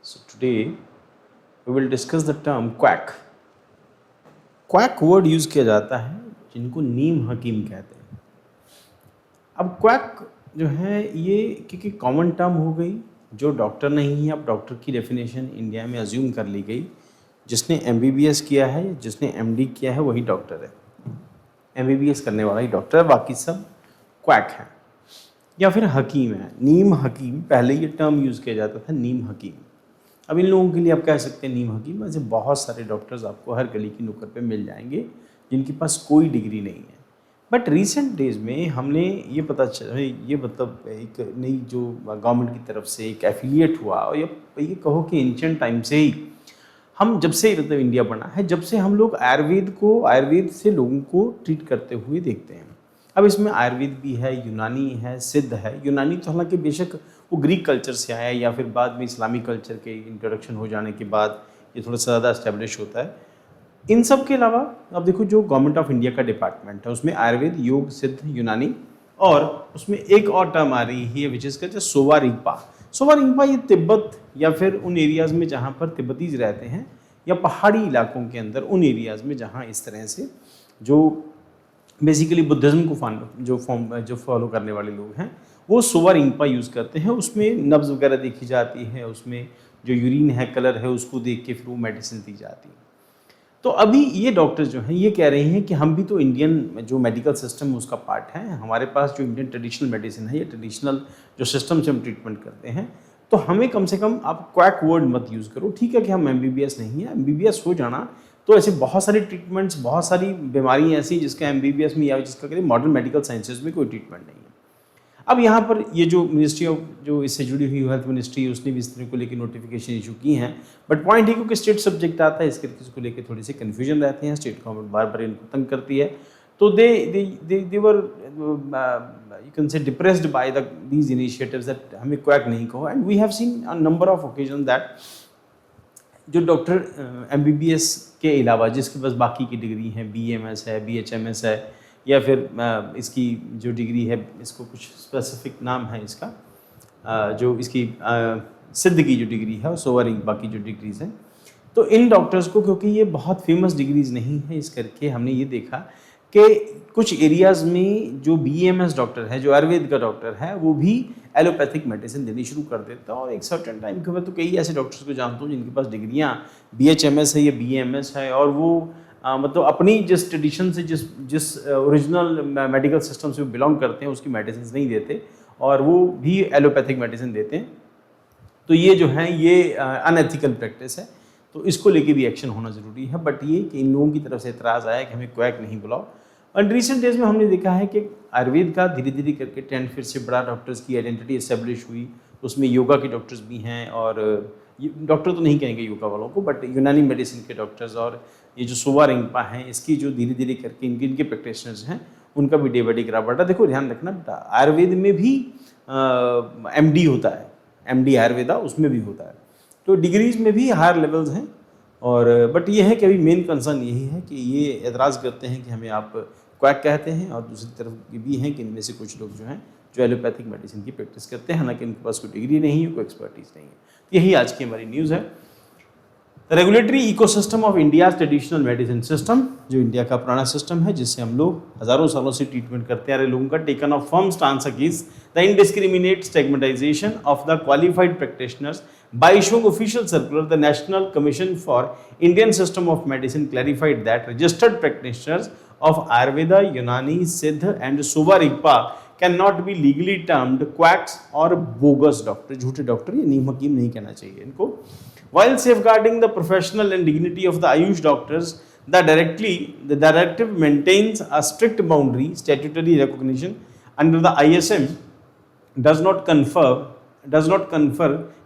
So today we will discuss the term quack. Quack word use किया जाता है जिनको नीम हकीम कहते हैं। अब क्वैक जो है ये क्योंकि कॉमन टर्म हो गई, जो डॉक्टर नहीं है, अब डॉक्टर की डेफिनेशन इंडिया में अज्यूम कर ली गई। जिसने एमबीबीएस किया है, जिसने एमडी किया है, वही डॉक्टर है। एमबीबीएस करने वाला ही डॉक्टर है, बाकी सब क्वैक है या फिर हकीम है। नीम हकीम, पहले ये टर्म यूज़ किया जाता था, नीम हकीम। अब इन लोगों के लिए आप कह सकते हैं नीम हकीम। ऐसे बहुत सारे डॉक्टर्स आपको हर गली की नुक्कड़ पे मिल जाएंगे जिनके पास कोई डिग्री नहीं है। बट रिसेंट डेज में हमने ये पता चला, ये मतलब एक नई जो गवर्नमेंट की तरफ से एक एफिलिएट हुआ, और ये कहो कि एंशिएंट टाइम से ही हम, जब से मतलब इंडिया बना है, जब से हम लोग आयुर्वेद से लोगों को ट्रीट करते हुए देखते हैं। अब इसमें आयुर्वेद भी है, यूनानी है, सिद्ध है। यूनानी तो हालांकि बेशक वो ग्रीक कल्चर से आया या फिर बाद में इस्लामिक कल्चर के इंट्रोडक्शन हो जाने के बाद ये थोड़ा सा ज़्यादा एस्टेब्लिश होता है। इन सब के अलावा अब देखो, जो गवर्नमेंट ऑफ इंडिया का डिपार्टमेंट है उसमें आयुर्वेद, योग, सिद्ध, यूनानी, और उसमें एक और टर्म आ रही है विच इज़ कहते हैं सोवा रिंगपा। सोवा रिंगपा ये तिब्बत या फिर उन एरियाज़ में जहाँ पर तिब्बतीज रहते हैं, या पहाड़ी इलाकों के अंदर उन एरियाज़ में जहाँ इस तरह से जो बेसिकली बुद्धिज़्म को जो फॉलो करने वाले लोग हैं, वो सोवा रिंगपा यूज़ करते हैं। उसमें नब्ज़ वगैरह देखी जाती है, उसमें जो यूरिन है, कलर है, उसको देख के फिर वो मेडिसिन दी जाती है। तो अभी ये डॉक्टर्स जो हैं ये कह रहे हैं कि हम भी तो इंडियन जो मेडिकल सिस्टम है उसका पार्ट है। हमारे पास जो इंडियन ट्रेडिशनल मेडिसिन है, ये ट्रेडिशनल जो सिस्टम से हम ट्रीटमेंट करते हैं, तो हमें कम से कम आप क्वैक वर्ड मत यूज़ करो। ठीक है कि हम एमबीबीएस नहीं है, एमबीबीएस हो जाना तो ऐसे बहुत सारी ट्रीटमेंट्स, बहुत सारी बीमारियाँ ऐसी जिसका एमबीबीएस में या जिसका करें मॉडर्न मेडिकल साइंसेज में कोई ट्रीटमेंट नहीं है। अब यहाँ पर ये जो मिनिस्ट्री ऑफ, जो इससे जुड़ी हुई हेल्थ मिनिस्ट्री, उसने भी इस तरह को लेकर नोटिफिकेशन इशू की हैं। बट पॉइंट है क्योंकि स्टेट सब्जेक्ट आता है, इसके इसको लेकर थोड़ी सी कन्फ्यूजन रहते हैं। स्टेट गवर्नमेंट बार बार इनको तंग करती है, तो they were you can say depressed by these initiatives that हमें क्वैक नहीं कहो। And we have seen a number of occasion that जो डॉक्टर एमबीबीएस के अलावा जिसके पास बाकी की डिग्री हैं, बीएमएस है, बीएचएमएस है, या फिर इसकी जो डिग्री है, इसको कुछ स्पेसिफिक नाम है इसका, जो इसकी सिद्ध की जो डिग्री है, सोवा रिंगपा की जो डिग्रीज़ हैं, तो इन डॉक्टर्स को, क्योंकि ये बहुत फेमस डिग्रीज़ नहीं है, इस करके हमने ये देखा कि कुछ एरियाज़ में जो बीएमएस डॉक्टर है, जो आयुर्वेद का डॉक्टर है, वो भी एलोपैथिक मेडिसिन देनी शुरू कर देता है। और एक सर्टेन टाइम के बाद तो कई ऐसे डॉक्टर्स को जानता हूँ जिनके पास डिग्रियाँ बीएचएमएस है या बीएमएस है, और वो मतलब अपनी जिस ट्रेडिशन से, जिस ओरिजिनल मेडिकल सिस्टम से वो बिलोंग करते हैं, उसकी मेडिसिन नहीं देते, और वो भी एलोपैथिक मेडिसिन देते हैं। तो ये जो है ये अनएथिकल प्रैक्टिस है, तो इसको लेके भी एक्शन होना ज़रूरी है। बट ये कि इन लोगों की तरफ से एतराज़ आया कि हमें क्वैक नहीं बुलाओ। और रिसेंट डेज में हमने देखा है कि आयुर्वेद का धीरे धीरे करके ट्रेंड फिर से बड़ा, डॉक्टर्स की आइडेंटिटी एस्टेब्लिश हुई। उसमें योगा के डॉक्टर्स भी हैं, और डॉक्टर तो नहीं कहेंगे योगा वालों को, बट यूनानी मेडिसिन के डॉक्टर्स, और ये जो सोवा रिंगपा हैं, इसकी जो धीरे धीरे करके इनके प्रैक्टिशनर्स हैं, उनका भी डे बाई डे ग्राफ बढ़ा। देखो ध्यान रखना बेटा, आयुर्वेद में भी एमडी होता है, एमडी आयुर्वेदा उसमें भी होता है, तो डिग्रीज में भी हायर लेवल्स हैं। और बट ये है कि अभी मेन कंसर्न यही है कि ये एतराज़ करते हैं कि हमें आप क्वैक कहते हैं, और दूसरी तरफ ये भी हैं कि इनमें से कुछ लोग जो हैं जो एलोपैथिक मेडिसिन की प्रैक्टिस करते हैं, हालांकि इनके पास कोई डिग्री नहीं है, कोई एक्सपर्टीज़ नहीं है। यही आज की हमारी न्यूज़ है। Regulatory ecosystem of India traditional medicine system, जो इंडिया का पुराना सिस्टम है जिससे हम लोग हज़ारों सालों से ट्रीटमेंट करते आ रहे लोगों का, taken of firm stance against the indiscriminate stigmatisation of the qualified practitioners by issuing official circular. The National Commission for Indian system of Medicine clarified that registered practitioners of Ayurveda, Unani, Siddha and Sowa Rigpa cannot be legally termed quacks or bogus doctor, झूठे doctor या नीम हकीम नहीं कहना चाहिए इनको। While safeguarding the professional and dignity of the Ayush doctors, the directive maintains a strict boundary. Statutory recognition under the ISM does not confer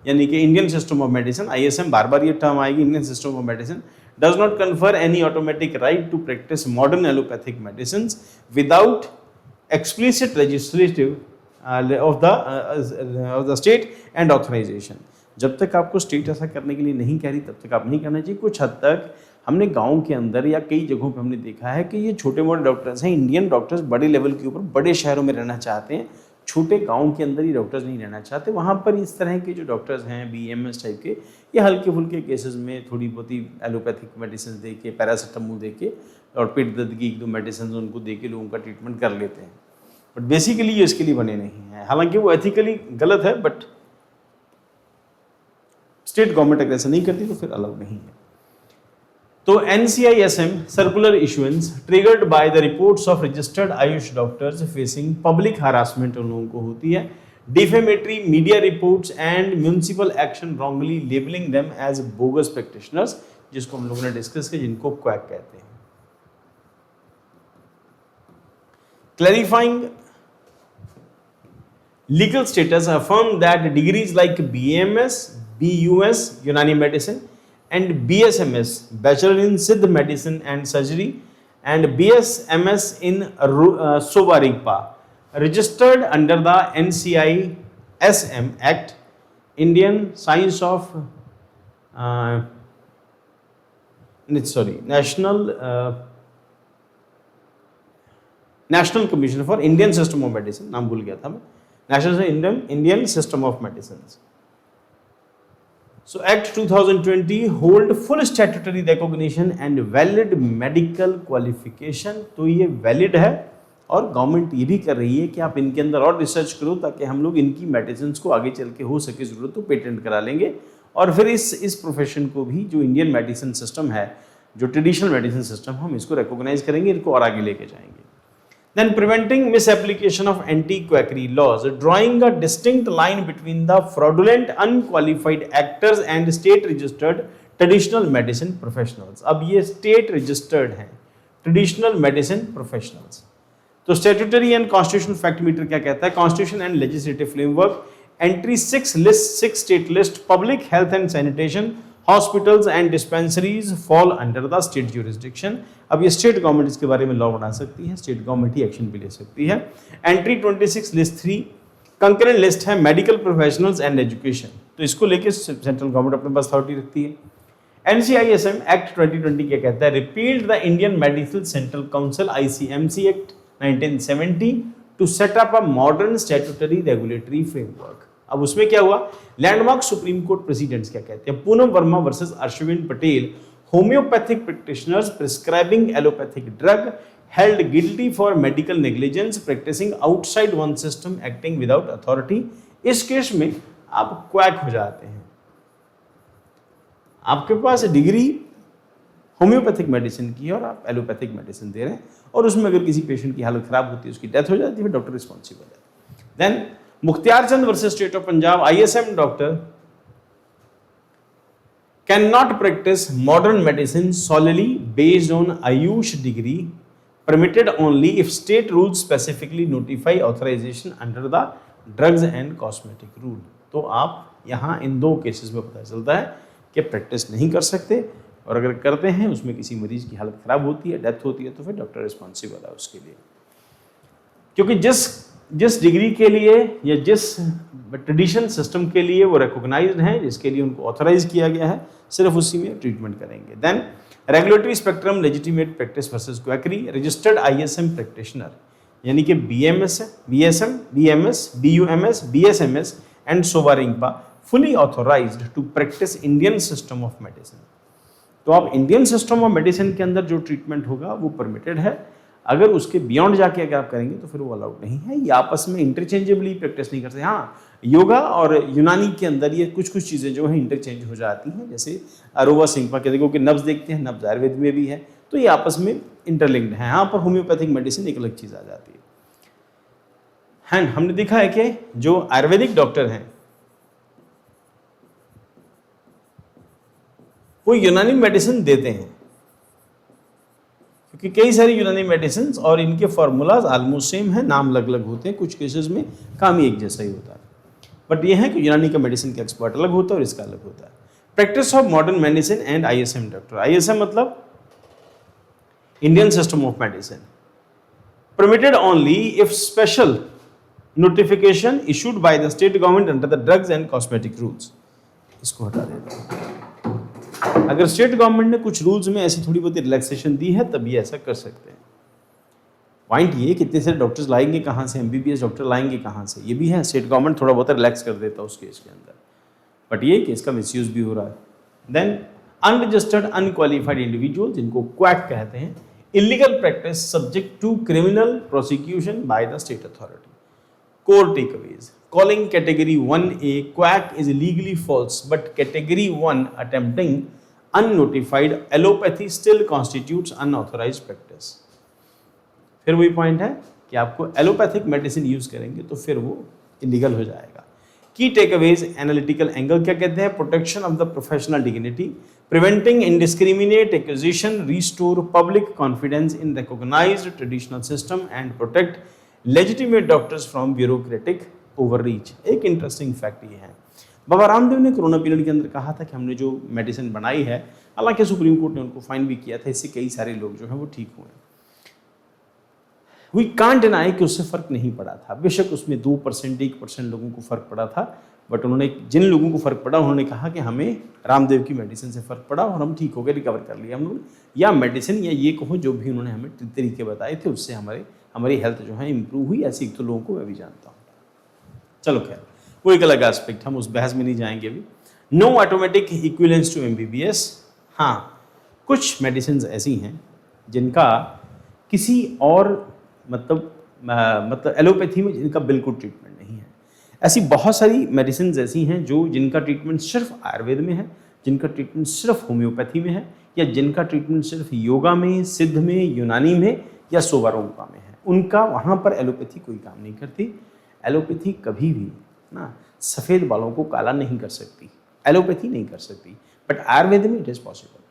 यानी कि Indian system of medicine, ISM बार बार ये term आएगी, Indian system of medicine does not confer any automatic right to practice modern allopathic medicines without explicit legislative of the state and authorization. जब तक आपको state ऐसा करने के लिए नहीं कह रही, तब तक आप नहीं करना चाहिए। कुछ हद तक हमने गांव के अंदर या कई जगहों पे हमने देखा है कि ये छोटे मोटे डॉक्टर्स हैं, इंडियन डॉक्टर्स बड़े लेवल के ऊपर बड़े शहरों में रहना चाहते हैं, छोटे गांव के अंदर ही डॉक्टर्स नहीं रहना चाहते, वहाँ पर इस तरह के जो डॉक्टर्स हैं BAMS टाइप के, ये हल्के फुल्के केसेस में थोड़ी बहुत ही एलोपैथिक मेडिसिन दे के, पैरासीटामोल दे के और पेट दर्द की 1-2 मेडिसिन उनको दे के लोगों का ट्रीटमेंट कर लेते हैं। बट बेसिकली ये इसके लिए बने नहीं हैं, हालांकि वो एथिकली गलत है, बट स्टेट गवर्नमेंट अगर ऐसा नहीं करती तो फिर अलाउ नहीं है। तो NCISM circular issuance triggered by the reports of registered Ayush doctors facing public harassment उन लोगों को होती है, defamatory media reports and municipal action wrongly labelling them as bogus practitioners, जिसको हम लोगों ने डिस्कस किया, जिनको क्वैक कहते हैं। Clarifying legal status affirm that degrees like BAMS, BUS Unani medicine and BSMS Bachelor in Siddh medicine and surgery and BSMS in Sovarigpa registered under the NCISM Act, Indian Science of National Commission for Indian System of Medicine, नाम भूल गया था मैं, National Indian System of Medicines. So Act 2020 hold full statutory recognition and valid medical qualification. तो ये valid है और government ये भी कर रही है कि आप इनके अंदर और रिसर्च करो ताकि हम लोग इनकी मेडिसिन को आगे चल के हो सके जरूरत तो पेटेंट करा लेंगे, और फिर इस प्रोफेशन को भी, जो इंडियन मेडिसिन सिस्टम है, जो ट्रेडिशनल मेडिसिन सिस्टम, हम इसको रिकॉग्नाइज करेंगे, इनको और आगे लेके जाएंगे। Then preventing misapplication of anti-quackery laws, drawing a distinct line between the fraudulent unqualified actors and state registered traditional medicine professionals. अब ये state registered हैं traditional medicine professionals. तो statutory and constitutional fact meter क्या कहता है? Constitution and legislative framework, entry 6 state list, public health and sanitation, hospitals and dispensaries fall under the state jurisdiction. अब ये state government इसके बारे में लॉ बना सकती है, स्टेट गवर्नमेंट ही एक्शन भी ले सकती है। एंट्री 26 लिस्ट 3 कंकरेंट लिस्ट है मेडिकल प्रोफेशनल्स एंड एजुकेशन, तो इसको लेके सेंट्रल गवर्नमेंट अपने पास अथॉरिटी रखती है। NCISM एक्ट 2020 क्या कहता है? Repealed the Indian medical central council ICMC act 1970 to set up a modern statutory regulatory framework. अब उसमें क्या हुआ? लैंडमार्क सुप्रीम कोर्ट प्रेसिडेंट्स क्या कहते हैं? Poonam Verma versus Arshvin Patel, homeopathic practitioners prescribing allopathic drug held guilty for medical negligence practising outside one system acting without authority. इस case में आप क्वैक हो जाते हैं, आपके पास डिग्री होम्योपैथिक मेडिसिन की है और आप एलोपैथिक मेडिसिन दे रहे हैं, और उसमें अगर किसी पेशेंट की हालत खराब होती है, उसकी डेथ हो जाती है, फिर डॉक्टर रिस्पॉन्सिबल है। Then Mukhtiar Chand versus State of Punjab, ISM doctor can not practise modern medicine solely based on AYUSH degree, permitted only if state rules specifically notify authorization under the drugs and cosmetic rule। तो आप यहाँ इन दो cases में पता चलता है कि प्रैक्टिस नहीं कर सकते, और अगर करते हैं उसमें किसी मरीज की हालत खराब होती है, डेथ होती है, तो फिर डॉक्टर रिस्पॉन्सिबल है उसके लिए, क्योंकि जिस डिग्री के लिए या जिस ट्रेडिशन सिस्टम के लिए वो रिकॉग्नाइज्ड हैं, जिसके लिए उनको ऑथराइज किया गया है, सिर्फ उसी में ट्रीटमेंट करेंगे। Then regulatory spectrum legitimate practice versus quackery, registered ISM practitioner यानी कि BMS, BSM, BMS, BUMS, BSMS and Sowa Rigpa fully authorised to practise Indian system of medicine. तो आप इंडियन सिस्टम ऑफ मेडिसिन के अंदर जो ट्रीटमेंट होगा वो परमिटेड है, अगर उसके बियॉन्ड जाके अगर आप करेंगे तो फिर वो अलाउड नहीं है। ये आपस में इंटरचेंजेबली प्रैक्टिस नहीं कर सकते। हाँ, योगा और यूनानी के अंदर ये कुछ चीज़ें जो है इंटरचेंज हो जाती हैं, जैसे अरोवा सिंपा के देखो कि नब्ज देखते हैं, नब्ज आयुर्वेद में भी है, तो ये आपस में इंटरलिंक्ड है। यहाँ पर होम्योपैथिक मेडिसिन एक अलग चीज़ आ जाती है। हमने देखा है कि जो आयुर्वेदिक डॉक्टर हैं वो यूनानी मेडिसिन देते हैं, क्योंकि कई सारी यूनानी मेडिसिन और इनके फार्मूलाज ऑलमोस्ट सेम है, नाम अलग अलग होते हैं, कुछ केसेस में काम ही एक जैसा ही होता है, बट ये है कि यूनानी का मेडिसिन का एक्सपर्ट अलग होता है और इसका अलग होता है। Practice of modern medicine and ISM doctor, ISM मतलब Indian system of medicine, permitted only if special notification issued by the state government under the drugs and cosmetic rules. इसको हटा देते हैं। अगर स्टेट गवर्नमेंट ने कुछ रूल्स में ऐसी थोड़ी बहुत रिलैक्सेशन दी है तब ये ऐसा कर सकते हैं। पॉइंट ये कितने सारे डॉक्टर्स लाएंगे कहाँ से, एमबीबीएस डॉक्टर लाएंगे कहाँ से, ये भी है। स्टेट गवर्नमेंट थोड़ा बहुत रिलैक्स कर देता है उस केस के अंदर, बट ये केस का मिसयूज भी हो रहा है। देन अनरजिस्टर्ड अनक्वालिफाइड इंडिविजुअल, जिनको क्वैक कहते हैं, illegal practice subject to criminal prosecution by the state authority. Core takeaways, calling category 1A quack is legally false, but category 1 attempting unnotified allopathy still constitutes unauthorized practice। फिर वही point है कि आपको allopathic medicine use करेंगे तो फिर वो illegal हो जाएगा। की टेकअवेज एनालिटिकल एंगल क्या कहते हैं? Protection of the professional dignity, preventing indiscriminate acquisition, restore public confidence in recognised traditional system and protect legitimate doctors from bureaucratic overreach. एक इंटरेस्टिंग फैक्ट ये है, बाबा रामदेव ने कोरोना पीरियड के अंदर कहा था कि हमने जो मेडिसिन बनाई है, हालांकि सुप्रीम कोर्ट ने उनको फाइन भी किया था, इससे कई सारे लोग जो हैं वो ठीक हुए। वी कांट डिनाई कि उससे फर्क नहीं पड़ा था, बेशक उसमें 2% 1% लोगों को फर्क पड़ा था, बट उन्होंने जिन लोगों को फर्क पड़ा उन्होंने कहा कि हमें रामदेव की मेडिसिन से फर्क पड़ा और हम ठीक हो गए, रिकवर कर लिया हम लोग, या मेडिसिन या ये कहो जो भी उन्होंने हमें तरीके बताए थे उससे हमारी हेल्थ जो है इंप्रूव हुई। ऐसी तो लोगों को मैं भी जानता हूँ। चलो खैर वो एक अलग एस्पेक्ट, हम उस बहस में नहीं जाएंगे अभी। No automatic equivalence to MBBS. हाँ, कुछ मेडिसिन ऐसी हैं जिनका किसी और मतलब एलोपैथी में जिनका बिल्कुल ट्रीटमेंट नहीं है। ऐसी बहुत सारी मेडिसिन ऐसी हैं जिनका ट्रीटमेंट सिर्फ आयुर्वेद में है, जिनका ट्रीटमेंट सिर्फ होम्योपैथी में है, या जिनका ट्रीटमेंट सिर्फ योगा में, सिद्ध में, यूनानी में या सोवारोंपा में है। उनका वहाँ पर एलोपैथी कोई काम नहीं करती। एलोपैथी कभी भी ना सफ़ेद बालों को काला नहीं कर सकती, एलोपैथी नहीं कर सकती, बट आयुर्वेद में इट इज़ पॉसिबल।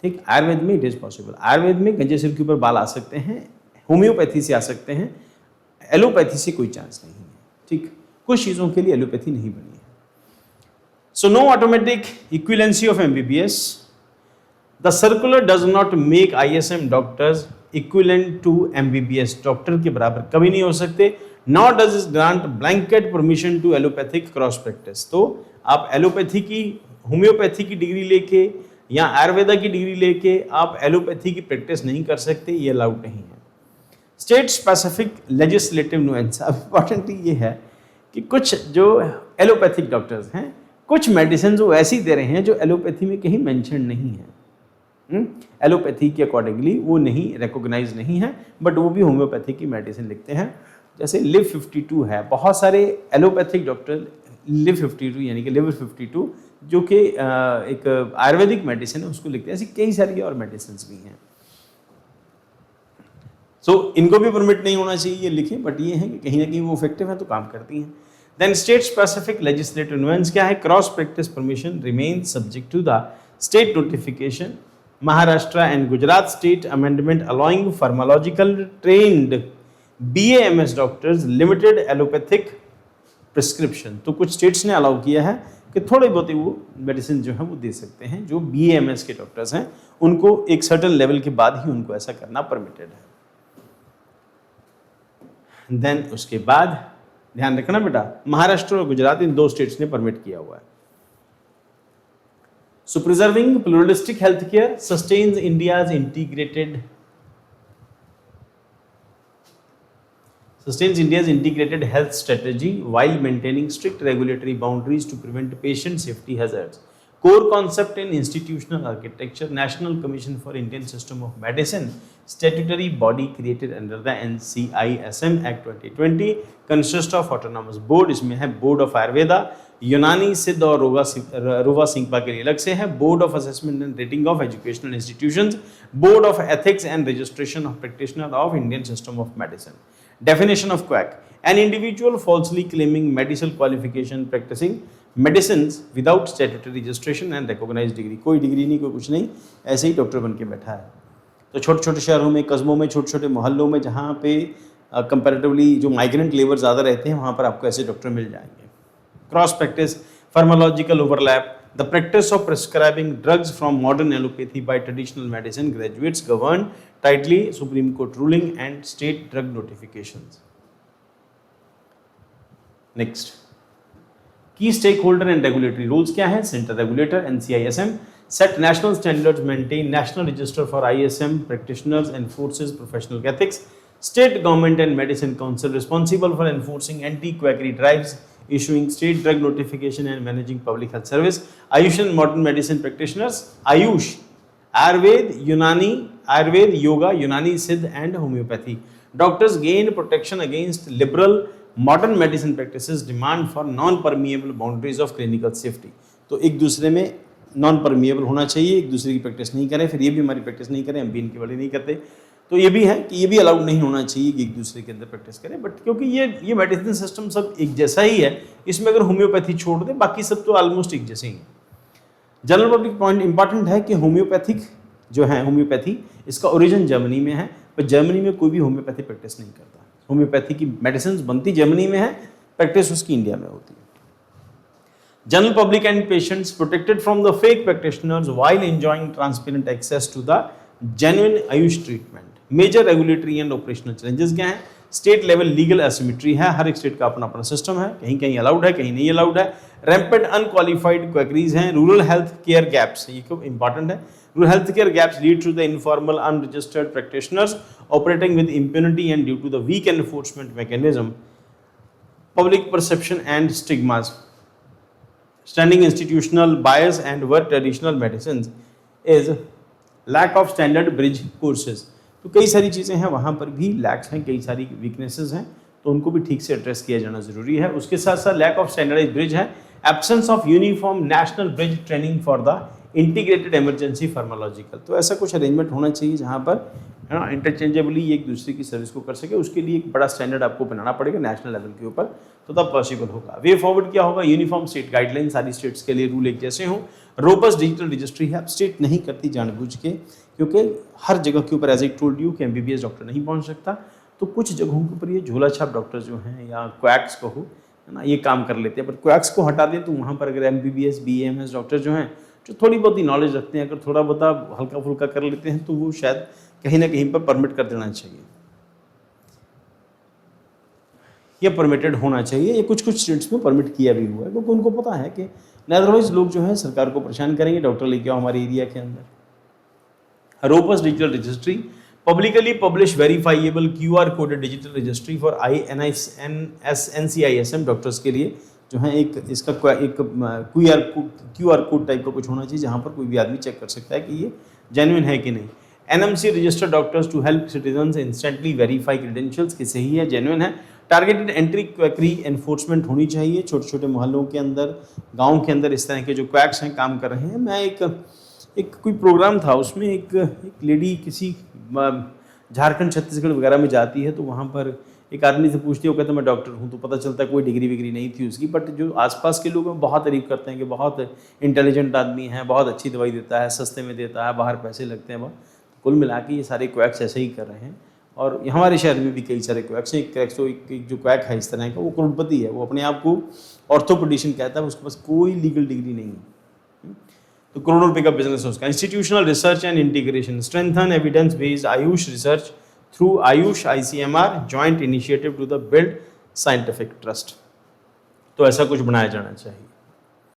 ठीक, आयुर्वेद में इट इज़ पॉसिबल। आयुर्वेद में गंजे सिर के ऊपर बाल आ सकते हैं, होम्योपैथी से आ सकते हैं, एलोपैथी से कोई चांस नहीं है। ठीक, कुछ चीज़ों के लिए एलोपैथी नहीं बनी है। So no automatic equivalency of MBBS. The circular does not make ISM doctors equivalent to MBBS, doctor के बराबर कभी नहीं हो सकते। Not does is grant blanket permission to allopathic cross practice. तो आप एलोपैथी की, होम्योपैथी की डिग्री लेके या आयुर्वेदा की डिग्री लेके आप एलोपैथी की प्रैक्टिस नहीं कर सकते, ये अलाउड नहीं है। State specific legislative nuance. अब इंपॉर्टेंट ये है कि कुछ जो एलोपैथिक डॉक्टर्स हैं, कुछ मेडिसिन वो ऐसी दे रहे हैं जो एलोपैथी में कहीं मेंशन नहीं है, एलोपैथी के अकॉर्डिंगली वो नहीं रिकॉग्नाइज नहीं है, बट वो भी होम्योपैथी की मेडिसिन लिखते हैं। जैसे लिव 52 है, बहुत सारे एलोपैथिक डॉक्टर लिव 52 यानी कि लिवर 52 जो कि एक आयुर्वेदिक मेडिसिन है उसको लिखते हैं। ऐसी कई सारी और मेडिसिन भी हैं। सो इनको भी परमिट नहीं होना चाहिए ये लिखें, बट ये है कि कहीं ना कहीं वो इफेक्टिव है तो काम करती हैं। Then state specific legislative nuance क्या है? Cross practice permission remain subject to the state notification. Maharashtra and Gujarat state amendment allowing pharmacological trained BAMS doctors limited allopathic prescription. तो कुछ स्टेट्स ने अलाउ किया है कि थोड़े बहुत ही वो मेडिसिन जो है वो दे सकते हैं, जो BAMS के डॉक्टर्स हैं उनको एक सर्टेन लेवल के बाद ही उनको ऐसा करना परमिटेड है। देन उसके बाद ध्यान रखना बेटा, महाराष्ट्र और गुजरात इन दो स्टेट्स ने परमिट किया हुआ है। So preserving pluralistic health care sustains India's integrated health strategy while maintaining strict regulatory boundaries to prevent patient safety hazards. Core concept in institutional architecture, National Commission for Indian System of Medicine, statutory body created under the NCISM Act 2020, consists of autonomous board, इसमें है board of Ayurveda, यूनानी, सिद्ध और रोवा सिंगपा के लिए अलग से है, board of assessment and rating of educational institutions, board of ethics and registration of practitioner of Indian system of medicine. Definition of quack: an individual falsely claiming medical qualification practicing medicines without statutory registration and recognized degree। कोई degree नहीं, कोई कुछ नहीं, ऐसे ही doctor बन के बैठा है। तो छोटे छोटे शहरों में, कस्बों में, छोटे छोटे मोहल्लों में जहाँ पे कंपैरेटिवली जो माइग्रेंट लेबर ज़्यादा रहते हैं वहाँ पर आपको ऐसे डॉक्टर मिल जाएंगे। Cross practice, pharmacological overlap, the practice of prescribing drugs from modern allopathy by traditional medicine graduates governed tightly Supreme Court ruling and state drug notifications. Next, key stakeholder and regulatory roles क्या है? Center regulator NCISM, set national standards, maintain national register for ISM practitioners, enforces professional ethics. State government and medicine council responsible for enforcing anti-quackery drives, issuing state drug notification and managing public health service. Ayush and modern medicine practitioners, Ayush, Ayurved, Yoga, Unani, Siddh and homeopathy. Doctors gain protection against liberal modern medicine practices, demand for non-permeable boundaries of clinical safety. तो एक दूसरे में non permeable होना चाहिए, एक दूसरे की practice नहीं करें, फिर ये भी हमारी प्रैक्टिस नहीं करें, हम भी इनकी वाली नहीं करते। तो ये भी है कि ये भी अलाउड नहीं होना चाहिए कि एक दूसरे के अंदर प्रैक्टिस करें, बट क्योंकि ये मेडिसिन सिस्टम सब एक जैसा ही है, इसमें अगर होम्योपैथी छोड़ दें बाकी सब तो ऑलमोस्ट एक जैसे ही है। जनरल पब्लिक पॉइंट इंपॉर्टेंट है कि होम्योपैथिक जो है होम्योपैथी इसका ओरिजिन जर्मनी में है, पर जर्मनी में कोई भी होम्योपैथी प्रैक्टिस नहीं करता। होम्योपैथी की मेडिसिन बनती जर्मनी में है, प्रैक्टिस उसकी इंडिया में होती है। General public and patients protected from the fake practitioners while enjoying transparent access to the genuine Ayush treatment. Major regulatory and operational challenges क्या हैं? स्टेट लेवल लीगल एसिमेट्री है, हर एक स्टेट का अपना अपना सिस्टम है, कहीं कहीं अलाउड है, कहीं नहीं अलाउड है। रैम्पेंट अनक्वालिफाइड क्वैकरीज हैं, रूरल हेल्थ केयर गैप्स, ये खूब इंपॉर्टेंट है। Rural health care gaps lead to the informal unregistered practitioners operating with impunity and due to the weak enforcement mechanism, public perception and stigmas, standing institutional bias and work traditional medicines is lack of standard bridge courses. तो कई सारी चीज़ें हैं, वहाँ पर भी लैक्स हैं, कई सारी वीकनेसेस हैं, तो उनको भी ठीक से एड्रेस किया जाना ज़रूरी है। उसके साथ साथ लैक ऑफ स्टैंडर्डाइज ब्रिज है, absence of uniform national bridge training for the integrated emergency pharmacological. तो ऐसा कुछ अरेंजमेंट होना चाहिए जहाँ पर है ना इंटरचेंजेबली एक दूसरे की सर्विस को कर सके, उसके लिए एक बड़ा स्टैंडर्ड आपको बनाना पड़ेगा नेशनल लेवल के ऊपर, तो तब पॉसिबल होगा। वे फॉरवर्ड क्या होगा? यूनिफॉर्म स्टेट गाइडलाइन, सारी स्टेट्स के लिए रूल एक जैसे हों। रोबस्ट डिजिटल रजिस्ट्री है, अब स्टेट नहीं करती जानबूझ के, क्योंकि हर जगह के ऊपर एज आई टोल्ड यू कि MBBS डॉक्टर नहीं पहुंच सकता, तो कुछ जगहों के ऊपर ये झोला छाप डॉक्टर जो हैं या क्वैक्स कहो है ना, ये काम कर लेते हैं। पर क्वैक्स को हटा दें तो वहाँ पर अगर MBBS BAMS डॉक्टर जो हैं जो थोड़ी बहुत ही नॉलेज रखते हैं, अगर थोड़ा बहुत हल्का फुल्का कर लेते हैं तो वो शायद कहीं ना कहीं पर परमिट कर देना चाहिए, ये परमिटेड होना चाहिए। ये कुछ कुछ स्टेट्स में परमिट किया भी हुआ है, क्योंकि उनको पता है कि अदरवाइज लोग जो है सरकार को परेशान करेंगे, डॉक्टर लेके आओ हमारे एरिया के अंदर। Robust digital registry, publicly publish verifiable QR coded digital registry for NCISM doctors के लिए जो है एक इसका एक QR कोड टाइप का कुछ होना चाहिए, जहाँ पर कोई भी आदमी चेक कर सकता है कि ये जेन्युइन है कि नहीं। NMC registered doctors to help citizens instantly verify credentials कि सही है, जेन्युइन है। टारगेटेड एंट्री क्वैकरी एनफोर्समेंट होनी चाहिए, छोटे छोटे मोहल्लों के अंदर, गाँव के अंदर इस तरह के जो क्वैक्स हैं काम कर रहे हैं। मैं एक कोई प्रोग्राम था, उसमें एक लेडी किसी झारखंड छत्तीसगढ़ वगैरह में जाती है, तो वहाँ पर एक आदमी से पूछती है, वो कहता है मैं डॉक्टर हूँ, तो पता चलता है कोई डिग्री विग्री नहीं थी उसकी, बट जो आसपास के लोग हैं बहुत तारीफ करते हैं कि बहुत इंटेलिजेंट आदमी है, बहुत अच्छी दवाई देता है, सस्ते में देता है, बाहर पैसे लगते हैं बहुत। कुल मिला के ये सारे क्वैक्स ऐसे ही कर रहे हैं, और हमारे शहर में भी कई सारे क्वैक्स हैं। एक जो क्वैक है इस तरह का, वो करोड़पति है, वो अपने आप को ऑर्थोपेडिशियन कहता है, उसके पास कोई लीगल डिग्री नहीं है, तो करोड़ों रुपए का बिजनेस है उसका। Institutional research and integration, strengthen evidence based AYUSH research through AYUSH ICMR joint initiative to the build scientific trust. तो ऐसा कुछ बनाया जाना चाहिए।